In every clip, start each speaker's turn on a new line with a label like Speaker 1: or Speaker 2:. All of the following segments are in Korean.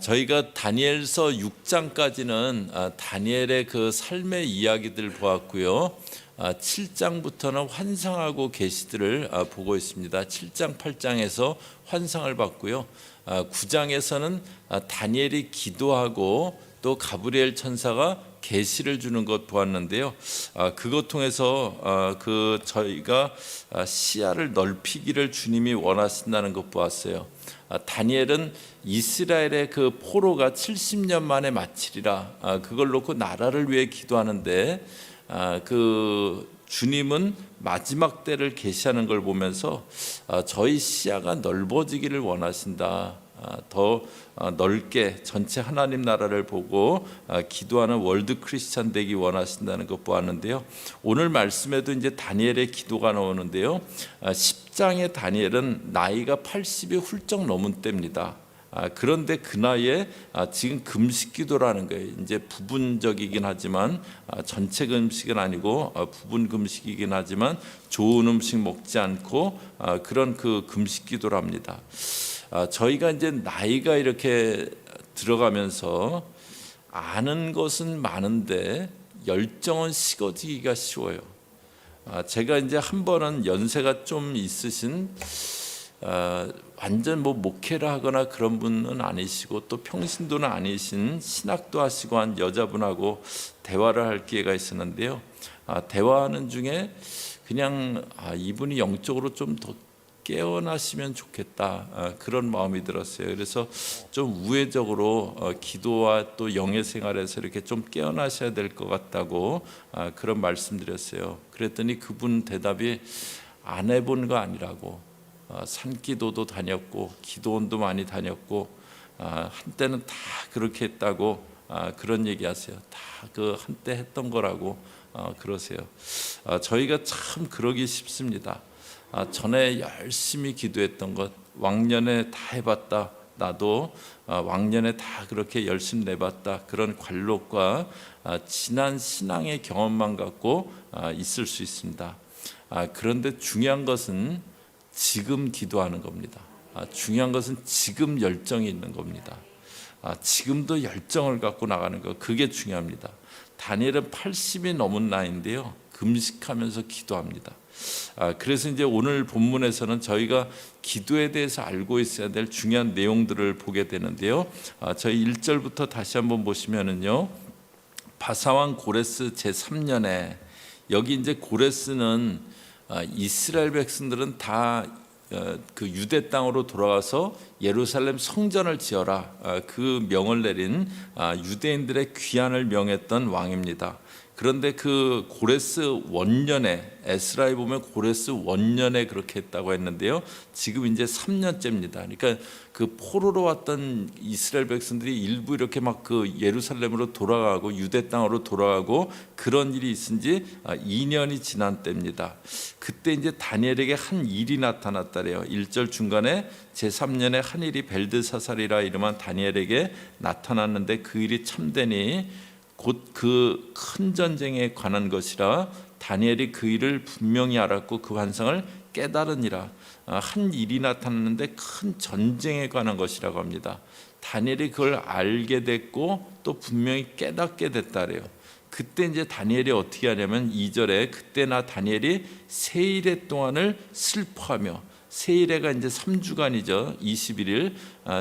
Speaker 1: 저희가 다니엘서 6장까지는 다니엘의 그 삶의 이야기들 보았고요. 7장부터는 환상하고 계시들을 보고 있습니다. 7장, 8장에서 환상을 봤고요. 9장에서는 다니엘이 기도하고 또 가브리엘 천사가 계시를 주는 것 보았는데요. 그것 통해서 저희가 시야를 넓히기를 주님이 원하신다는 것 보았어요. 다니엘은 이스라엘의 그 포로가 70년 만에 마치리라, 그걸 놓고 나라를 위해 기도하는데 그 주님은 마지막 때를 계시하는 걸 보면서 저희 시야가 넓어지기를 원하신다. 더 넓게 전체 하나님 나라를 보고 기도하는 월드 크리스찬 되기 원하신다는 것 보았는데요. 오늘 말씀에도 이제 다니엘의 기도가 나오는데요. 10장의 다니엘은 나이가 80이 훌쩍 넘은 때입니다. 그런데 그 나이에 지금 금식 기도라는 거예요. 이제 부분적이긴 하지만 전체 금식은 아니고 부분 금식이긴 하지만 좋은 음식 먹지 않고 그런 그 금식 기도를 합니다. 저희가 이제 나이가 이렇게 들어가면서 아는 것은 많은데 열정은 식어지기가 쉬워요. 제가 이제 한 번은 연세가 좀 있으신 완전 목회를 하거나 그런 분은 아니시고 또 평신도는 아니신 신학도 하시고 한 여자분하고 대화를 할 기회가 있었는데요. 대화하는 중에 그냥 이분이 영적으로 좀 더 깨어나시면 좋겠다, 그런 마음이 들었어요. 그래서 좀 우회적으로 기도와 또 영의 생활에서 이렇게 좀 깨어나셔야 될 것 같다고 그런 말씀드렸어요. 그랬더니 그분 대답이 안 해본 거 아니라고, 산기도도 다녔고 기도원도 많이 다녔고 한때는 다 그렇게 했다고 그런 얘기하세요. 다 그 한때 했던 거라고 그러세요. 저희가 참 그러기 쉽습니다. 전에 열심히 기도했던 것 왕년에 다 해봤다, 나도 왕년에 다 그렇게 열심히 내봤다, 그런 관록과 지난 신앙의 경험만 갖고 있을 수 있습니다. 그런데 중요한 것은 지금 기도하는 겁니다. 중요한 것은 지금 열정이 있는 겁니다. 지금도 열정을 갖고 나가는 것, 그게 중요합니다. 다니엘은 80이 넘은 나이인데요, 금식하면서 기도합니다. 그래서 이제 오늘 본문에서는 저희가 기도에 대해서 알고 있어야 될 중요한 내용들을 보게 되는데요. 저희 1절부터 다시 한번 보시면은요, 바사왕 고레스 제3년에, 여기 이제 고레스는 이스라엘 백성들은 다 그 유대 땅으로 돌아가서 예루살렘 성전을 지어라, 그 명을 내린 유대인들의 귀환을 명했던 왕입니다. 그런데 그 고레스 원년에, 에스라에 보면 고레스 원년에 그렇게 했다고 했는데요, 지금 이제 3년째입니다. 그러니까 그 포로로 왔던 이스라엘 백성들이 일부 이렇게 막 그 예루살렘으로 돌아가고 유대 땅으로 돌아가고 그런 일이 있은 지 2년이 지난 때입니다. 그때 이제 다니엘에게 한 일이 나타났다래요. 1절 중간에 제3년에 한 일이 벨드사살이라 이름한 다니엘에게 나타났는데 그 일이 참되니 곧 그 큰 전쟁에 관한 것이라, 다니엘이 그 일을 분명히 알았고 그 환상을 깨달으니라. 한 일이 나타났는데 큰 전쟁에 관한 것이라고 합니다. 다니엘이 그걸 알게 됐고 또 분명히 깨닫게 됐다래요. 그때 이제 다니엘이 어떻게 하냐면 2절에 그때나 다니엘이 세일의 동안을 슬퍼하며, 세일회가 이제 3주간이죠. 21일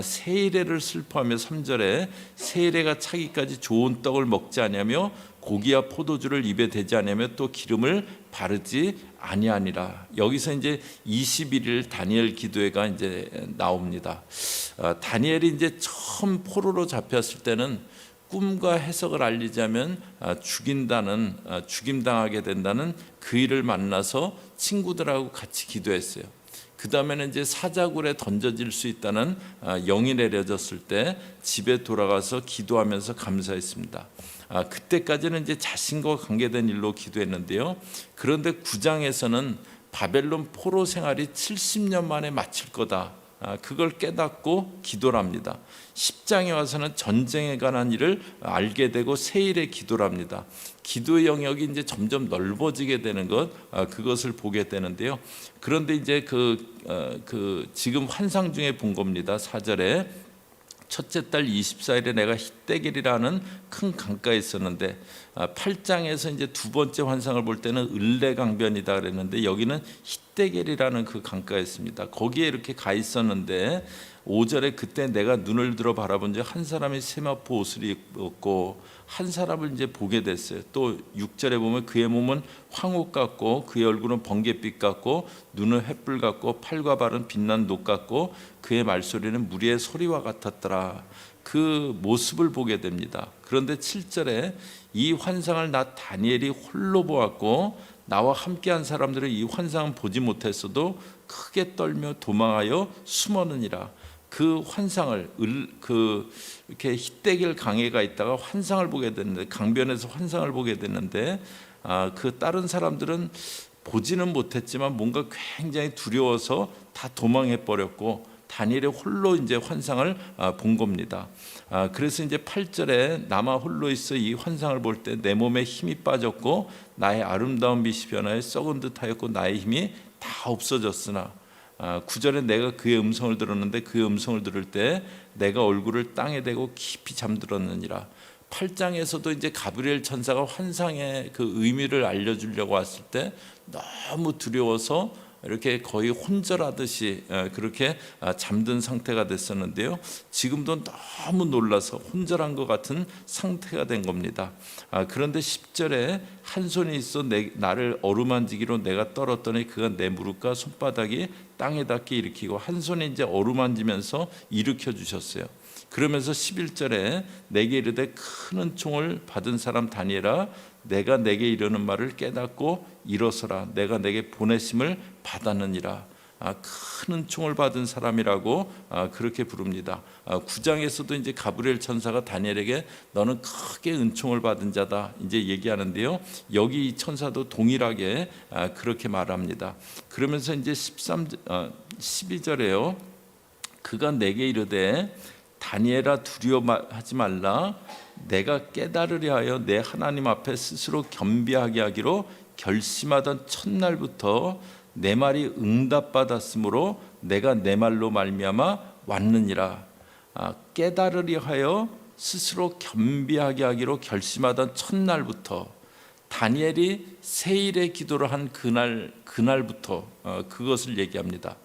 Speaker 1: 세일회를 슬퍼하며, 3절에 세일회가 차기까지 좋은 떡을 먹지 아니하며 고기와 포도주를 입에 대지 아니하며 또 기름을 바르지 아니하니라. 여기서 이제 21일 다니엘 기도회가 이제 나옵니다. 다니엘이 이제 처음 포로로 잡혔을 때는 꿈과 해석을 알리자면 죽임당하게 된다는 그 일을 만나서 친구들하고 같이 기도했어요. 그 다음에는 이제 사자굴에 던져질 수 있다는 영이 내려졌을 때 집에 돌아가서 기도하면서 감사했습니다. 그때까지는 이제 자신과 관계된 일로 기도했는데요. 그런데 9장에서는 바벨론 포로 생활이 70년 만에 마칠 거다, 그걸 깨닫고 기도를 합니다. 10장에 와서는 전쟁에 관한 일을 알게 되고 세일에 기도를 합니다. 기도의 영역이 이제 점점 넓어지게 되는 것, 그것을 보게 되는데요. 그런데 이제 지금 환상 중에 본 겁니다. 4절에 첫째 달 24일에 내가 힛데겔이라는 큰 강가에 있었는데 8장에서 이제 두 번째 환상을 볼 때는 을레강변이다 그랬는데 여기는 힛데겔이라는 그 강가에 있습니다. 거기에 이렇게 가 있었는데 5절에 그때 내가 눈을 들어 바라본 적 한 사람이 세마포 옷을 입었고 한 사람을 이제 보게 됐어요. 또 6절에 보면 그의 몸은 황옥 같고 그의 얼굴은 번갯빛 같고 눈은 횃불 같고 팔과 발은 빛난 녹 같고 그의 말소리는 무리의 소리와 같았더라. 그 모습을 보게 됩니다. 그런데 7절에 이 환상을 나 다니엘이 홀로 보았고 나와 함께한 사람들은 이 환상을 보지 못했어도 크게 떨며 도망하여 숨었느니라. 그 환상을 이렇게 힛데겔 강에가 있다가 환상을 보게 됐는데 강변에서 환상을 보게 됐는데 그 다른 사람들은 보지는 못했지만 뭔가 굉장히 두려워서 다 도망해 버렸고 다니엘이 홀로 이제 환상을 본 겁니다. 그래서 이제 8절에 나만 홀로 있어 이 환상을 볼 때 내 몸에 힘이 빠졌고 나의 아름다운 빛이 변하여 썩은 듯하였고 나의 힘이 다 없어졌으나 9절에 내가 그의 음성을 들었는데 그의 음성을 들을 때 내가 얼굴을 땅에 대고 깊이 잠들었느니라. 8장에서도 이제 가브리엘 천사가 환상의 그 의미를 알려주려고 왔을 때 너무 두려워서 이렇게 거의 혼절하듯이 그렇게 잠든 상태가 됐었는데요. 지금도 너무 놀라서 혼절한 것 같은 상태가 된 겁니다. 그런데 10절에 한 손이 있어 나를 어루만지기로 내가 떨었더니 그가 내 무릎과 손바닥이 땅에 닿게 일으키고 한 손이 이제 어루만지면서 일으켜 주셨어요. 그러면서 11절에 내게 이르되 큰 은총을 받은 사람 다니엘아 내가 내게 이르는 말을 깨닫고 일어서라. 내가 내게 보내심을 받았느니라. 큰 은총을 받은 사람이라고 그렇게 부릅니다. 9장에서도 이제 가브리엘 천사가 다니엘에게 너는 크게 은총을 받은 자다 이제 얘기하는데요. 여기 이 천사도 동일하게 그렇게 말합니다. 그러면서 이제 12절에요. 그가 내게 이르되 다니엘아 두려워하지 말라. 내가 깨달으려 하여 내 하나님 앞에 스스로 겸비하게 하기로 결심하던 첫날부터 내 말이 응답받았으므로 내가 내 말로 말미암아 왔느니라. 깨달으려 하여 스스로 겸비하게 하기로 결심하던 첫날부터 다니엘이 세일의 기도를 한 그날부터 그것을 얘기합니다.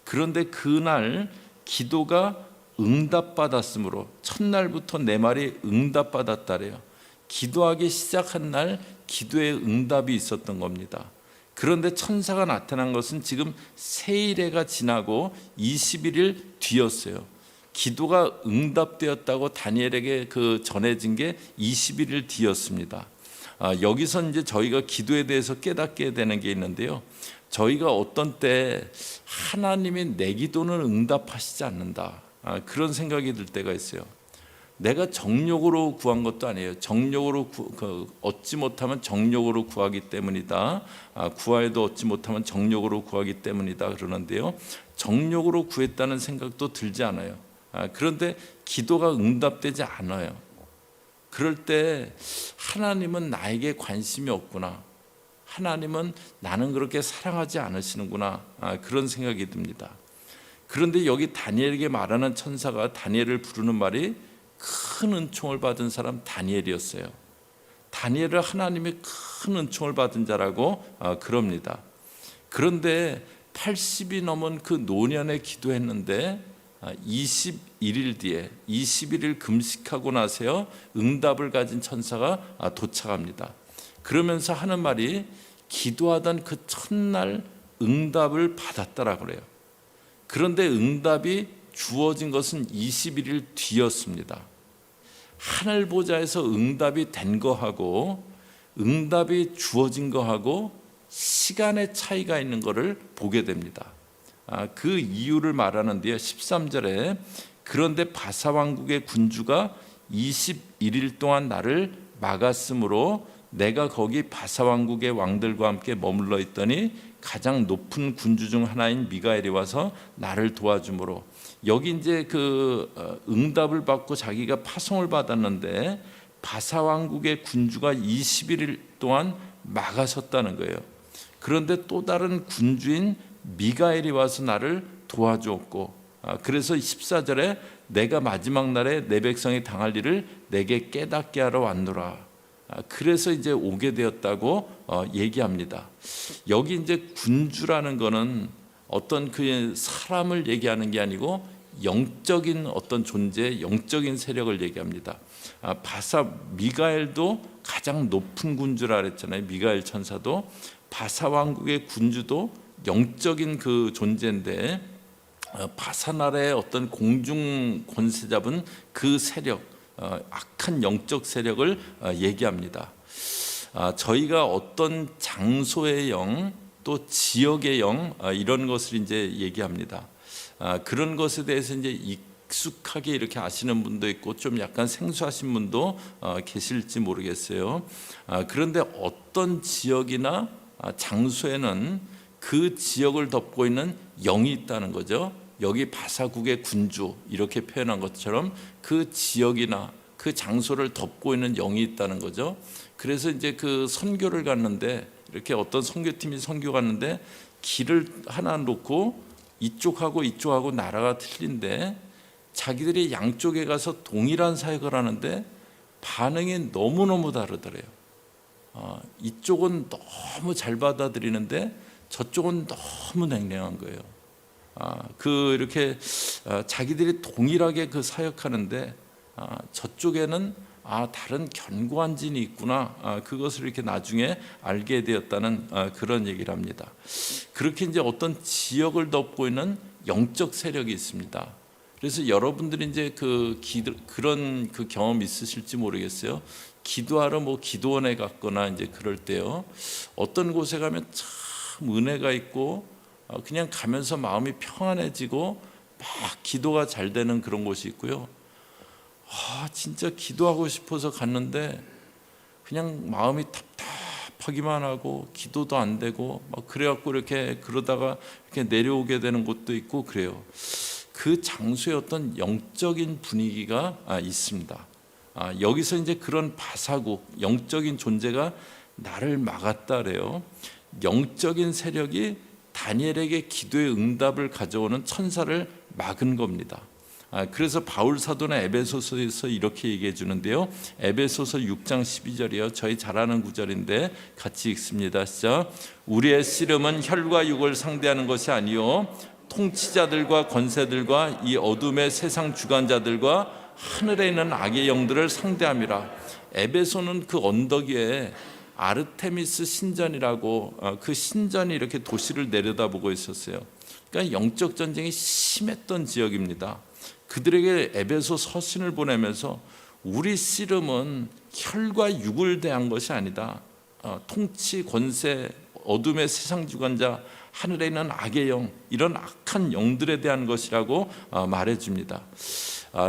Speaker 1: 그런데 그날 기도가 응답받았으므로 첫날부터 내 말이 응답받았다래요. 기도하기 시작한 날 기도의 응답이 있었던 겁니다. 그런데 천사가 나타난 것은 지금 세일해가 지나고 21일 뒤였어요. 기도가 응답되었다고 다니엘에게 전해진 게 21일 뒤였습니다. 여기서 이제 저희가 기도에 대해서 깨닫게 되는 게 있는데요. 저희가 어떤 때 하나님이 내 기도는 응답하시지 않는다. 그런 생각이 들 때가 있어요. 내가 정욕으로 구한 것도 아니에요. 정욕으로 얻지 못하면 정욕으로 구하기 때문이다. 구하여도 얻지 못하면 정욕으로 구하기 때문이다 그러는데요. 정욕으로 구했다는 생각도 들지 않아요. 그런데 기도가 응답되지 않아요. 그럴 때 하나님은 나에게 관심이 없구나. 하나님은 나는 그렇게 사랑하지 않으시는구나. 그런 생각이 듭니다. 그런데 여기 다니엘에게 말하는 천사가 다니엘을 부르는 말이 큰 은총을 받은 사람 다니엘이었어요. 다니엘을 하나님이 큰 은총을 받은 자라고 그럽니다. 그런데 80이 넘은 그 노년에 기도했는데 21일 뒤에 21일 금식하고 나서요 응답을 가진 천사가 도착합니다. 그러면서 하는 말이 기도하던 그 첫날 응답을 받았다라 그래요. 그런데 응답이 주어진 것은 21일 뒤였습니다. 하늘 보좌에서 응답이 된 거하고 응답이 주어진 거하고 시간의 차이가 있는 것을 보게 됩니다. 그 이유를 말하는데요. 13절에 그런데 바사왕국의 군주가 21일 동안 나를 막았으므로 내가 거기 바사왕국의 왕들과 함께 머물러 있더니 가장 높은 군주 중 하나인 미가엘이 와서 나를 도와주므로 여기 이제 응답을 받고 자기가 파송을 받았는데 바사왕국의 군주가 21일 동안 막아섰다는 거예요. 그런데 또 다른 군주인 미가엘이 와서 나를 도와주었고 그래서 14절에 내가 마지막 날에 내 백성이 당할 일을 내게 깨닫게 하러 왔노라. 그래서 이제 오게 되었다고 얘기합니다. 여기 이제 군주라는 거는 어떤 그 사람을 얘기하는 게 아니고 영적인 어떤 존재, 영적인 세력을 얘기합니다. 바사 미가엘도 가장 높은 군주라 그랬잖아요. 미가엘 천사도 바사 왕국의 군주도 영적인 그 존재인데 바사 나라의 어떤 공중 권세 잡은 그 세력, 악한 영적 세력을 얘기합니다. 저희가 어떤 장소의 영, 또 지역의 영 이런 것을 이제 얘기합니다. 그런 것에 대해서 이제 익숙하게 이렇게 아시는 분도 있고 좀 약간 생소하신 분도 계실지 모르겠어요. 그런데 어떤 지역이나 장소에는 그 지역을 덮고 있는 영이 있다는 거죠. 여기 바사국의 군주 이렇게 표현한 것처럼 그 지역이나 그 장소를 덮고 있는 영이 있다는 거죠. 그래서 이제 그 선교를 갔는데 이렇게 어떤 선교팀이 선교 갔는데 길을 하나 놓고 이쪽하고 이쪽하고 나라가 틀린데 자기들이 양쪽에 가서 동일한 사역을 하는데 반응이 너무너무 다르더래요. 이쪽은 너무 잘 받아들이는데 저쪽은 너무 냉랭한 거예요. 이렇게 자기들이 동일하게 그 사역하는데 저쪽에는 다른 견고한 진이 있구나. 그것을 이렇게 나중에 알게 되었다는 그런 얘기를 합니다. 그렇게 이제 어떤 지역을 덮고 있는 영적 세력이 있습니다. 그래서 여러분들이 이제 그런 그 경험 있으실지 모르겠어요. 기도하러 기도원에 갔거나 이제 그럴 때요. 어떤 곳에 가면 참 은혜가 있고 그냥 가면서 마음이 평안해지고 막 기도가 잘 되는 그런 곳이 있고요. 진짜 기도하고 싶어서 갔는데 그냥 마음이 답답하기만 하고 기도도 안 되고 막 그래갖고 이렇게 그러다가 이렇게 내려오게 되는 곳도 있고 그래요. 그 장소에 어떤 영적인 분위기가 있습니다. 여기서 이제 그런 바사국 영적인 존재가 나를 막았다래요. 영적인 세력이 다니엘에게 기도의 응답을 가져오는 천사를 막은 겁니다. 그래서 바울 사도는 에베소서에서 이렇게 얘기해 주는데요. 에베소서 6장 12절이요. 저희 잘 아는 구절인데 같이 읽습니다. 시작. 우리의 씨름은 혈과 육을 상대하는 것이 아니요 통치자들과 권세들과 이 어둠의 세상 주관자들과 하늘에 있는 악의 영들을 상대함이라. 에베소는 그 언덕 위에 아르테미스 신전이라고 그 신전이 이렇게 도시를 내려다보고 있었어요. 그러니까 영적 전쟁이 심했던 지역입니다. 그들에게 에베소 서신을 보내면서 우리 씨름은 혈과 육을 대한 것이 아니다. 통치, 권세, 어둠의 세상 주관자, 하늘에 있는 악의 영, 이런 악한 영들에 대한 것이라고 말해줍니다.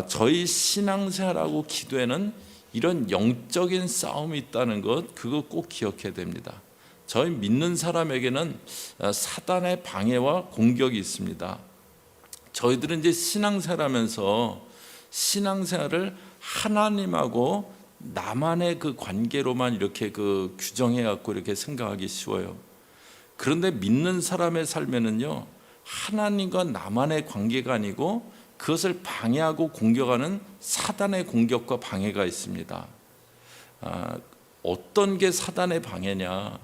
Speaker 1: 저희 신앙생활하고 기도에는 이런 영적인 싸움이 있다는 것, 그거 꼭 기억해야 됩니다. 저희 믿는 사람에게는 사단의 방해와 공격이 있습니다. 저희들은 이제 신앙생활하면서 신앙생활을 하나님하고 나만의 그 관계로만 이렇게 규정해 갖고 이렇게 생각하기 쉬워요. 그런데 믿는 사람의 삶에는요, 하나님과 나만의 관계가 아니고 그것을 방해하고 공격하는 사단의 공격과 방해가 있습니다. 어떤 게 사단의 방해냐?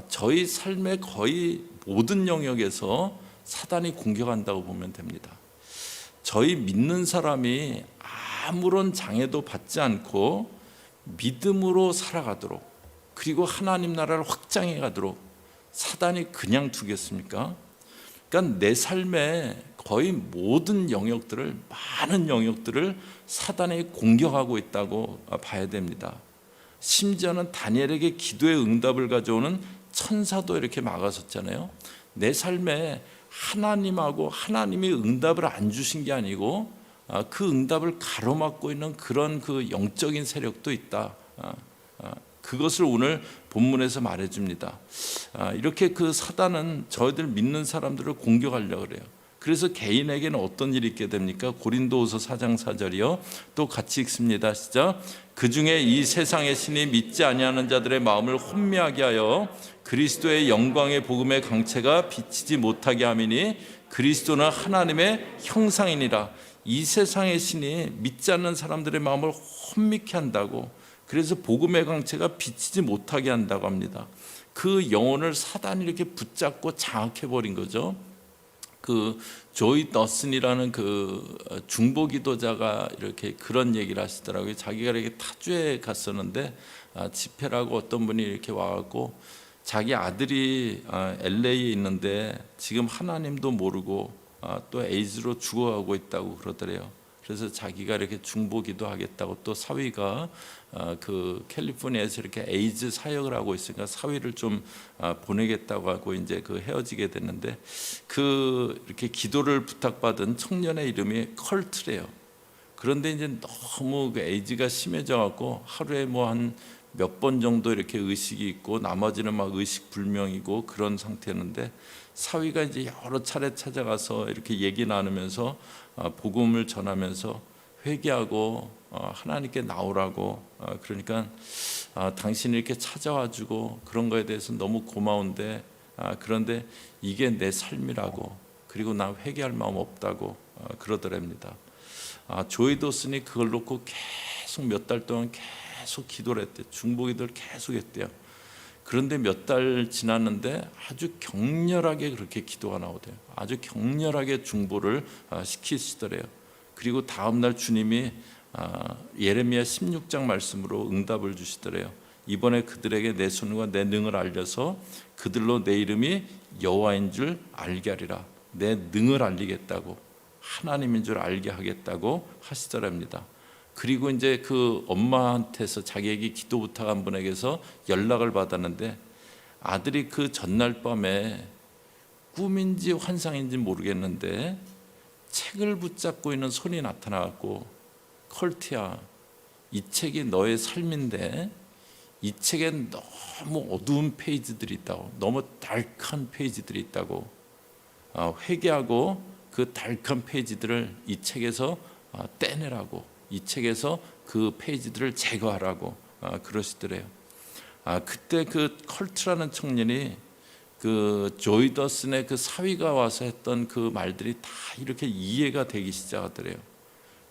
Speaker 1: 저희 삶의 거의 모든 영역에서 사단이 공격한다고 보면 됩니다. 저희 믿는 사람이 아무런 장애도 받지 않고 믿음으로 살아가도록, 그리고 하나님 나라를 확장해 가도록 사단이 그냥 두겠습니까? 그러니까 내 삶의 거의 모든 영역들을, 많은 영역들을 사단이 공격하고 있다고 봐야 됩니다. 심지어는 다니엘에게 기도의 응답을 가져오는 천사도 이렇게 막아섰잖아요. 내 삶에 하나님하고 하나님이 응답을 안 주신 게 아니고 그 응답을 가로막고 있는 그런 그 영적인 세력도 있다. 그것을 오늘 본문에서 말해줍니다. 이렇게 그 사단은 저희들 믿는 사람들을 공격하려고 그래요. 그래서 개인에게는 어떤 일이 있게 됩니까? 고린도후서 4장 4절이요. 또 같이 읽습니다. 시작. 그 중에 이 세상의 신이 믿지 아니하는 자들의 마음을 혼미하게 하여 그리스도의 영광의 복음의 강체가 비치지 못하게 함이니 그리스도는 하나님의 형상이니라. 이 세상의 신이 믿지 않는 사람들의 마음을 혼미케 한다고, 그래서 복음의 광채가 비치지 못하게 한다고 합니다. 그 영혼을 사단이 이렇게 붙잡고 장악해 버린 거죠. 그 조이 더슨이라는 그 중보 기도자가 이렇게 그런 얘기를 하시더라고요. 자기가 이렇게 타주에 갔었는데 집회라고 어떤 분이 이렇게 와갖고 자기 아들이 LA에 있는데 지금 하나님도 모르고 또 에이즈로 죽어가고 있다고 그러더래요. 그래서 자기가 이렇게 중보기도 하겠다고, 또 사위가 그 캘리포니아에서 이렇게 에이즈 사역을 하고 있으니까 사위를 좀 보내겠다고 하고 이제 그 헤어지게 됐는데, 그 이렇게 기도를 부탁받은 청년의 이름이 컬트래요. 그런데 이제 너무 그 에이즈가 심해져 갖고 하루에 뭐 한 몇 번 정도 이렇게 의식이 있고 나머지는 막 의식 불명이고 그런 상태였는데, 사위가 이제 여러 차례 찾아가서 이렇게 얘기 나누면서 복음을 전하면서 회개하고 하나님께 나오라고, 그러니까 당신이 이렇게 찾아와주고 그런 거에 대해서 너무 고마운데, 그런데 이게 내 삶이라고, 그리고 나 회개할 마음 없다고 그러더랍니다. 조이 도슨이 그걸 놓고 계속 몇 달 동안 계속 기도를 했대요. 중보기도를 계속 했대요. 그런데 몇 달 지났는데 아주 격렬하게 그렇게 기도가 나오대요. 아주 격렬하게 중보를 시키시더래요. 그리고 다음 날 주님이 예레미야 16장 말씀으로 응답을 주시더래요. 이번에 그들에게 내 손과 내 능을 알려서 그들로 내 이름이 여호와인 줄 알게 하리라. 내 능을 알리겠다고, 하나님인 줄 알게 하겠다고 하시더랍니다. 그리고 이제 그 엄마한테서 자기에게 기도 부탁한 분에게서 연락을 받았는데, 아들이 그 전날 밤에 꿈인지 환상인지 모르겠는데 책을 붙잡고 있는 손이 나타나갖고, 컬트야, 이 책이 너의 삶인데 이 책엔 너무 어두운 페이지들이 있다고, 너무 달큰 페이지들이 있다고, 회개하고 그 달큰 페이지들을 이 책에서 떼내라고, 이 책에서 그 페이지들을 제거하라고 그러시더래요. 그때 그 컬트라는 청년이 그 조이 더슨의 그 사위가 와서 했던 그 말들이 다 이렇게 이해가 되기 시작하더래요.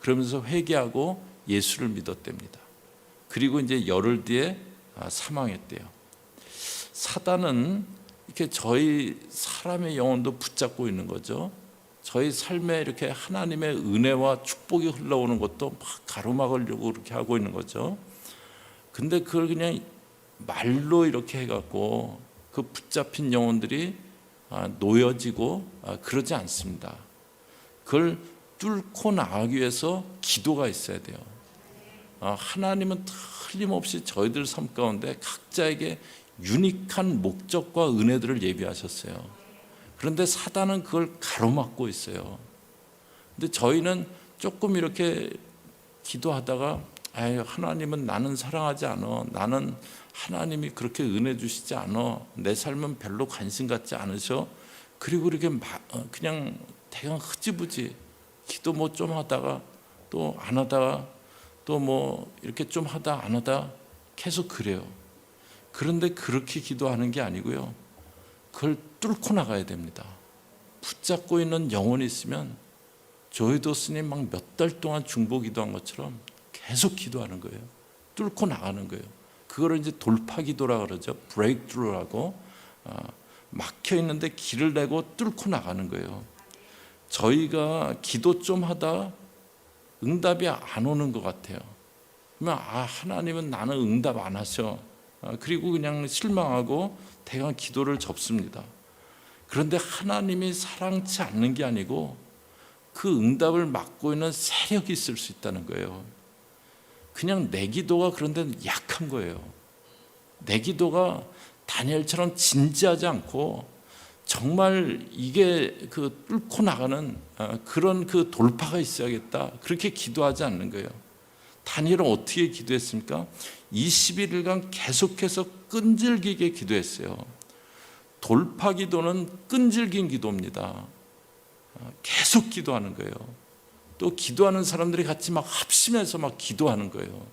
Speaker 1: 그러면서 회개하고 예수를 믿었답니다. 그리고 이제 열흘 뒤에 사망했대요. 사단은 이렇게 저희 사람의 영혼도 붙잡고 있는 거죠. 저희 삶에 이렇게 하나님의 은혜와 축복이 흘러오는 것도 막 가로막으려고 그렇게 하고 있는 거죠. 근데 그걸 그냥 말로 이렇게 해갖고 그 붙잡힌 영혼들이 놓여지고 그러지 않습니다. 그걸 뚫고 나가기 위해서 기도가 있어야 돼요. 하나님은 틀림없이 저희들 삶 가운데 각자에게 유니크한 목적과 은혜들을 예비하셨어요. 그런데 사단은 그걸 가로막고 있어요. 근데 저희는 조금 이렇게 기도하다가, 하나님은 나는 사랑하지 않아, 나는 하나님이 그렇게 은혜 주시지 않아, 내 삶은 별로 관심 갖지 않으셔, 그리고 이렇게 그냥 대강 흐지부지 기도 뭐 좀 하다가 또 안 하다가 또 뭐 이렇게 좀 하다 안 하다 계속 그래요. 그런데 그렇게 기도하는 게 아니고요, 그걸 뚫고 나가야 됩니다. 붙잡고 있는 영혼이 있으면 조이 도슨이 막 몇 달 동안 중보 기도한 것처럼 계속 기도하는 거예요. 뚫고 나가는 거예요. 그거를 이제 돌파 기도라 그러죠. 브레이크트루라고. 막혀 있는데 길을 내고 뚫고 나가는 거예요. 저희가 기도 좀 하다 응답이 안 오는 것 같아요. 그러면 하나님은 나는 응답 안 하셔. 그리고 그냥 실망하고 대강 기도를 접습니다. 그런데 하나님이 사랑치 않는 게 아니고 그 응답을 막고 있는 세력이 있을 수 있다는 거예요. 그냥 내 기도가 그런데 약한 거예요. 내 기도가 다니엘처럼 진지하지 않고 정말 이게 그 뚫고 나가는 그런 그 돌파가 있어야겠다, 그렇게 기도하지 않는 거예요. 다니엘은 어떻게 기도했습니까? 21일간 계속해서 끈질기게 기도했어요. 돌파 기도는 끈질긴 기도입니다. 계속 기도하는 거예요. 또 기도하는 사람들이 같이 막 합심해서 막 기도하는 거예요.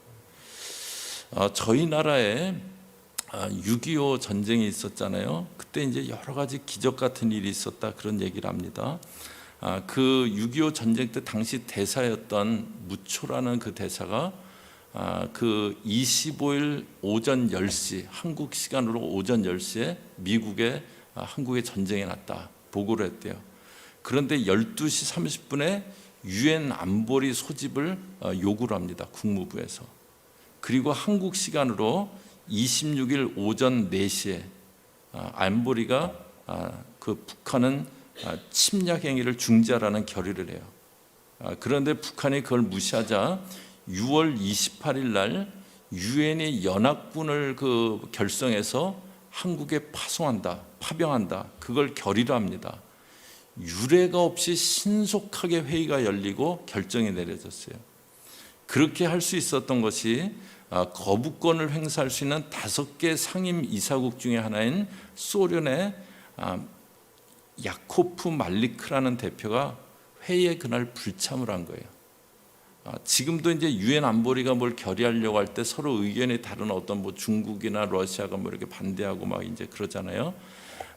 Speaker 1: 저희 나라에 6.25 전쟁이 있었잖아요. 그때 이제 여러 가지 기적 같은 일이 있었다, 그런 얘기를 합니다. 그 6.25 전쟁 때 당시 대사였던 무초라는 그 대사가 그 25일 오전 10시 한국 시간으로 오전 10시에 미국에 한국에 전쟁이 났다 보고를 했대요. 그런데 12시 30분에 유엔 안보리 소집을 요구를 합니다. 국무부에서. 그리고 한국 시간으로 26일 오전 4시에 안보리가 그 북한은 침략 행위를 중지하라는 결의를 해요. 그런데 북한이 그걸 무시하자 6월 28일 날 유엔이 연합군을 그 결성해서 한국에 파병한다. 그걸 결의를 합니다. 유례가 없이 신속하게 회의가 열리고 결정이 내려졌어요. 그렇게 할 수 있었던 것이 거부권을 행사할 수 있는 5개 상임 이사국 중에 하나인 소련의 야코프 말리크라는 대표가 회의에 그날 불참을 한 거예요. 지금도 이제 유엔 안보리가 뭘 결의하려고 할 때 서로 의견이 다른 어떤 뭐 중국이나 러시아가 뭐 이렇게 반대하고 막 이제 그러잖아요.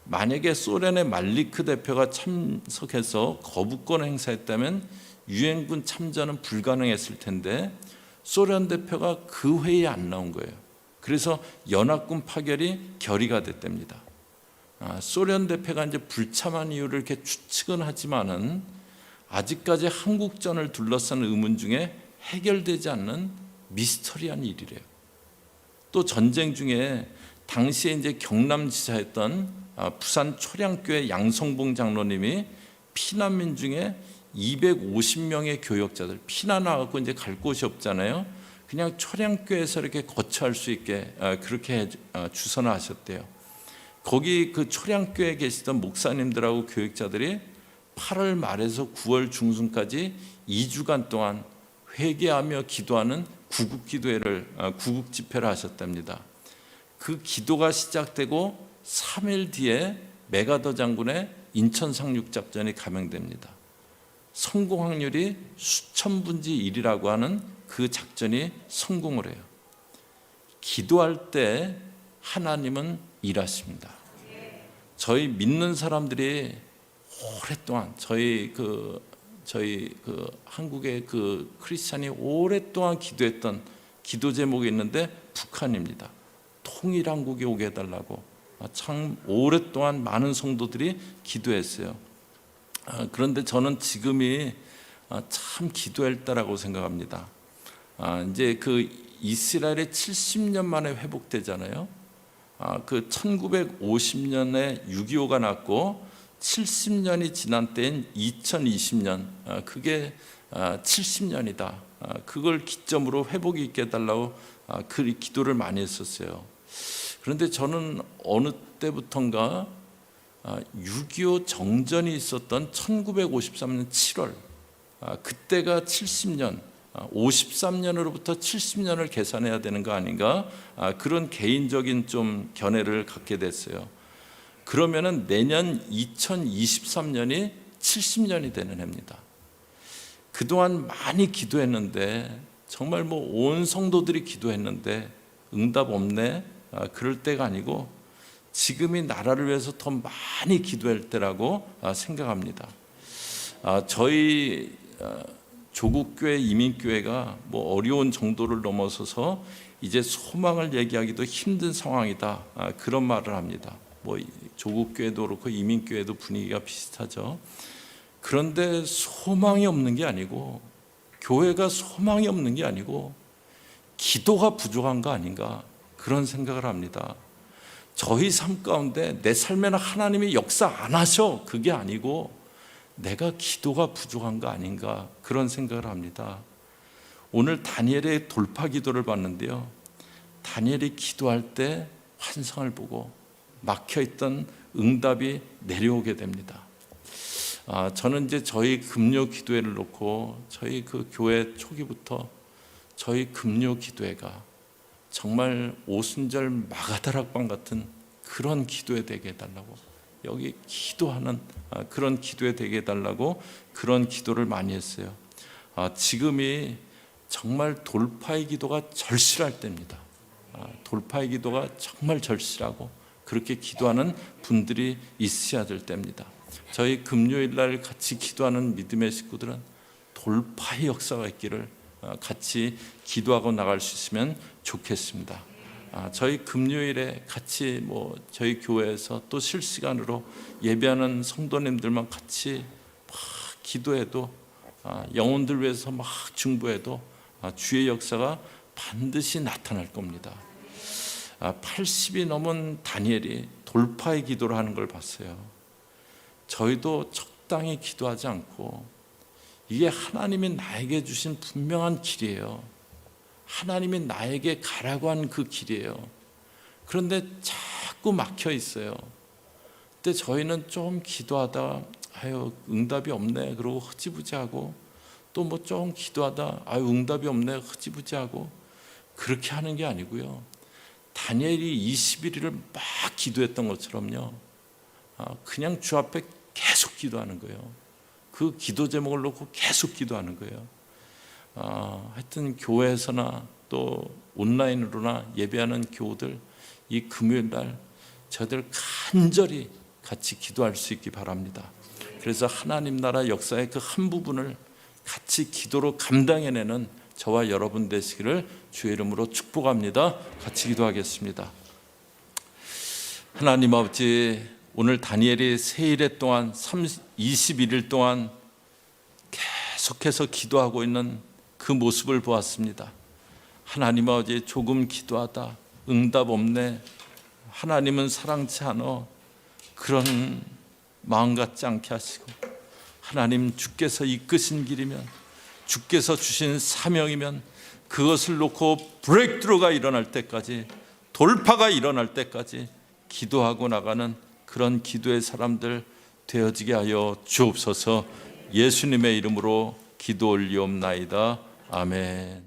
Speaker 1: 만약에 소련의 말리크 대표가 참석해서 거부권을 행사했다면 유엔군 참전은 불가능했을 텐데 소련 대표가 그 회의에 안 나온 거예요. 그래서 연합군 파결이 결의가 됐답니다. 소련 대표가 이제 불참한 이유를 이렇게 추측은 하지만은 아직까지 한국전을 둘러싼 의문 중에 해결되지 않는 미스터리한 일이래요. 또 전쟁 중에 당시에 이제 경남지사였던 부산 초량교회 양성봉 장로님이 피난민 중에 250명의 교역자들 피난 와갖고 이제 갈 곳이 없잖아요. 그냥 초량교회에서 이렇게 거처할 수 있게 그렇게 주선을 하셨대요. 거기 그 초량교회에 계시던 목사님들하고 교역자들이 8월 말에서 9월 중순까지 2주간 동안 회개하며 기도하는 구국 집회를 하셨답니다. 그 기도가 시작되고 3일 뒤에 메가더 장군의 인천 상륙작전이 감행됩니다. 성공 확률이 수천 분지 1이라고 하는 그 작전이 성공을 해요. 기도할 때 하나님은 일하십니다. 저희 믿는 사람들이 오랫동안 저희 한국의 그 크리스찬이 오랫동안 기도했던 기도 제목이 있는데 북한입니다. 통일한국이 오게 해달라고 참 오랫동안 많은 성도들이 기도했어요. 그런데 저는 지금이 참 기도할 때라고 생각합니다. 이제 그 이스라엘이 70년 만에 회복되잖아요. 그 1950년에 6.25가 났고 70년이 지난 때인 2020년 그게 70년이다. 그걸 기점으로 회복이 있게 해달라고 그 기도를 많이 했었어요. 그런데 저는 어느 때부턴가 6.25 정전이 있었던 1953년 7월 그때가 70년 53년으로부터 70년을 계산해야 되는 거 아닌가 그런 개인적인 좀 견해를 갖게 됐어요. 그러면은 내년 2023년이 70년이 되는 해입니다. 그동안 많이 기도했는데 정말 뭐 온 성도들이 기도했는데 응답 없네. 그럴 때가 아니고 지금이 나라를 위해서 더 많이 기도할 때라고 생각합니다. 저희 조국교회 이민교회가 뭐 어려운 정도를 넘어서서 이제 소망을 얘기하기도 힘든 상황이다. 그런 말을 합니다. 뭐 조국교회도 그렇고 이민교회도 분위기가 비슷하죠. 그런데 소망이 없는 게 아니고 교회가 소망이 없는 게 아니고 기도가 부족한 거 아닌가 그런 생각을 합니다. 저희 삶 가운데 내 삶에는 하나님이 역사 안 하셔 그게 아니고 내가 기도가 부족한 거 아닌가 그런 생각을 합니다. 오늘 다니엘의 돌파 기도를 봤는데요. 다니엘이 기도할 때 환상을 보고 막혀있던 응답이 내려오게 됩니다. 저는 이제 저희 금요 기도회를 놓고 저희 그 교회 초기부터 저희 금요 기도회가 정말 오순절 마가다락방 같은 그런 기도회 되게 해달라고 여기 기도하는 그런 기도회 되게 해달라고 그런 기도를 많이 했어요. 지금이 정말 돌파의 기도가 절실할 때입니다. 돌파의 기도가 정말 절실하고 그렇게 기도하는 분들이 있어야 될 때입니다. 저희 금요일 날 같이 기도하는 믿음의 식구들은 돌파의 역사가 있기를 같이 기도하고 나갈 수 있으면 좋겠습니다. 저희 금요일에 같이 저희 교회에서 또 실시간으로 예배하는 성도님들만 같이 막 기도해도 영혼들 위해서 막 중보해도 주의 역사가 반드시 나타날 겁니다. 80이 넘은 다니엘이 돌파의 기도를 하는 걸 봤어요. 저희도 적당히 기도하지 않고 이게 하나님이 나에게 주신 분명한 길이에요. 하나님이 나에게 가라고 한 그 길이에요. 그런데 자꾸 막혀 있어요. 근데 저희는 좀 기도하다 응답이 없네 그러고 흐지부지하고 또 좀 기도하다 응답이 없네 흐지부지하고 그렇게 하는 게 아니고요. 다니엘이 21일을 막 기도했던 것처럼요. 그냥 주 앞에 계속 기도하는 거예요. 그 기도 제목을 놓고 계속 기도하는 거예요. 하여튼 교회에서나 또 온라인으로나 예배하는 교우들 이 금요일 날 저희들 간절히 같이 기도할 수 있기 바랍니다. 그래서 하나님 나라 역사의 그 한 부분을 같이 기도로 감당해내는 저와 여러분 되시기를 주의 이름으로 축복합니다. 같이 기도하겠습니다. 하나님 아버지, 오늘 다니엘이 세일에 동안 21일 동안 계속해서 기도하고 있는 그 모습을 보았습니다. 하나님 아버지, 조금 기도하다 응답 없네, 하나님은 사랑치 않아, 그런 마음 갖지 않게 하시고, 하나님 주께서 이끄신 길이면, 주께서 주신 사명이면 그것을 놓고 브레이크트루가 일어날 때까지, 돌파가 일어날 때까지 기도하고 나가는 그런 기도의 사람들 되어지게 하여 주옵소서. 예수님의 이름으로 기도 올리옵나이다. 아멘.